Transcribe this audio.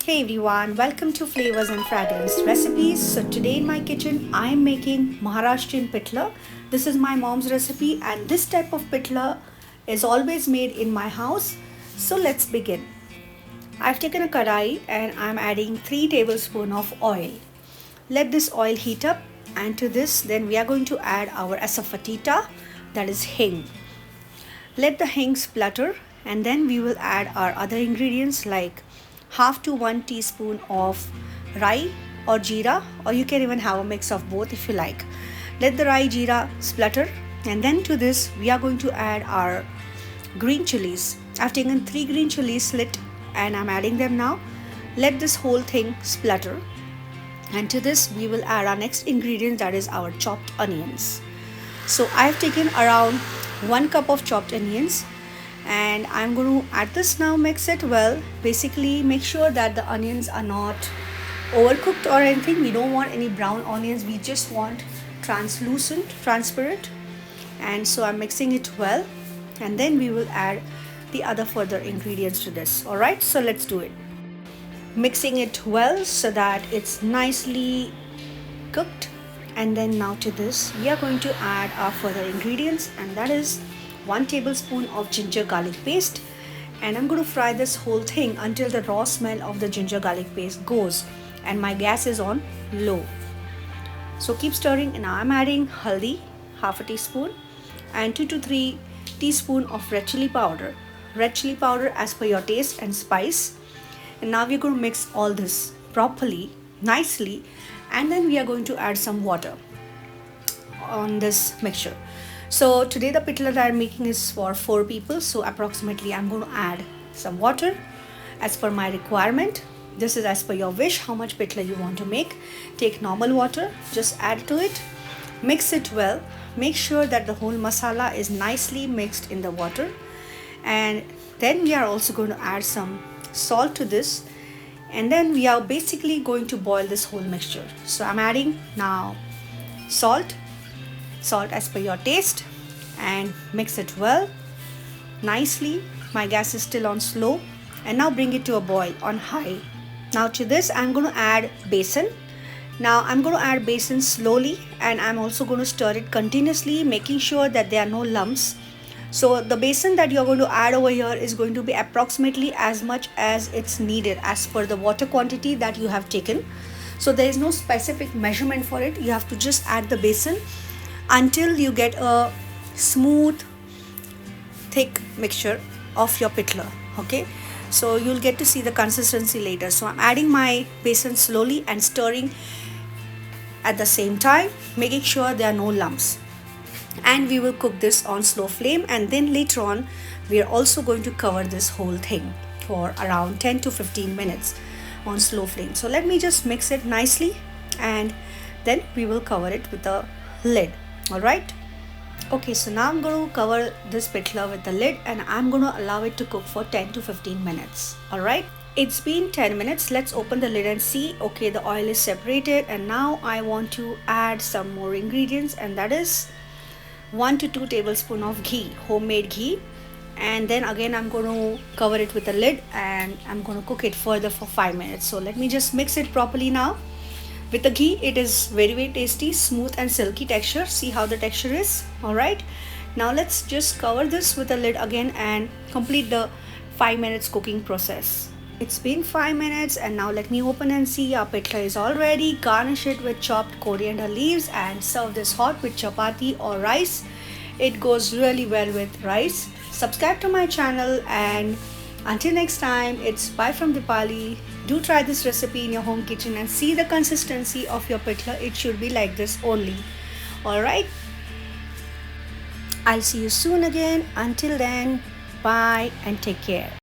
Hey everyone, welcome to Flavors and Fragrance Recipes. So today in my kitchen I am making Maharashtrian Pithla. This is my mom's recipe and this type of Pithla is always made in my house. So let's begin. I've taken a kadai and I'm adding 3 tablespoons of oil. Let this oil heat up, and to this then we are going to add our asafoetida, that is hing. Let the hing splutter and then we will add our other ingredients like half to 1 teaspoon of rye or jeera, or you can even have a mix of both if you like. Let the rye jeera splutter, and then to this we are going to add our green chillies. I've taken 3 green chillies slit and I'm adding them now. Let this whole thing splutter, and to this we will add our next ingredient, that is our chopped onions. So I've taken around 1 cup of chopped onions and I'm going to add this now. Mix it well. Basically make sure that the onions are not overcooked or anything. We don't want any brown onions, we just want transparent. And so I'm mixing it well, and then we will add the other further ingredients to this. Alright, so let's do it. Mixing it well so that it's nicely cooked, and then now to this we are going to add our further ingredients, and that is 1 tablespoon of ginger garlic paste, and I'm going to fry this whole thing until the raw smell of the ginger garlic paste goes, and my gas is on low. So keep stirring. And now I'm adding haldi, half a teaspoon, and 2 to 3 teaspoon of red chilli powder. Red chilli powder as per your taste and spice. And now we're going to mix all this properly, nicely, and then we are going to add some water on this mixture. So today the pithala that I'm making is for 4 people, so approximately I'm going to add some water as per my requirement. This is as per your wish, how much pithala you want to make. Take normal water, just add to it, mix it well, make sure that the whole masala is nicely mixed in the water, and then we are also going to add some salt to this, and then we are basically going to boil this whole mixture. So I'm adding now salt as per your taste, and mix it well nicely. My gas is still on slow, and now bring it to a boil on high. Now to this I'm going to add besan. Now I'm going to add besan slowly, and I'm also going to stir it continuously, making sure that there are no lumps. So the besan that you're going to add over here is going to be approximately as much as it's needed as per the water quantity that you have taken. So there is no specific measurement for it. You have to just add the besan until you get a smooth thick mixture of your pithala. Okay, so you'll get to see the consistency later. So I'm adding my besan slowly and stirring at the same time, making sure there are no lumps, and we will cook this on slow flame, and then later on we are also going to cover this whole thing for around 10 to 15 minutes on slow flame. So let me just mix it nicely, and then we will cover it with a lid. Alright, okay, so now I'm going to cover this pithala with the lid, and I'm going to allow it to cook for 10 to 15 minutes. Alright, it's been 10 minutes. Let's open the lid and see. Okay, the oil is separated, and now I want to add some more ingredients, and that is 1 to 2 tablespoons of ghee, homemade ghee. And then again I'm going to cover it with a lid, and I'm going to cook it further for 5 minutes. So let me just mix it properly now. With the ghee it is very tasty, smooth and silky texture. See how the texture is. Alright, now let's just cover this with a lid again and complete the 5 minutes cooking process. It's been 5 minutes, and now let me open and see. Our pithala is all ready. Garnish it with chopped coriander leaves and serve this hot with chapati or rice. It goes really well with rice. Subscribe to my channel, and until next time, it's bye from Deepali. Do try this recipe in your home kitchen and see the consistency of your pithala. It should be like this only. Alright, I'll see you soon again. Until then, bye and take care.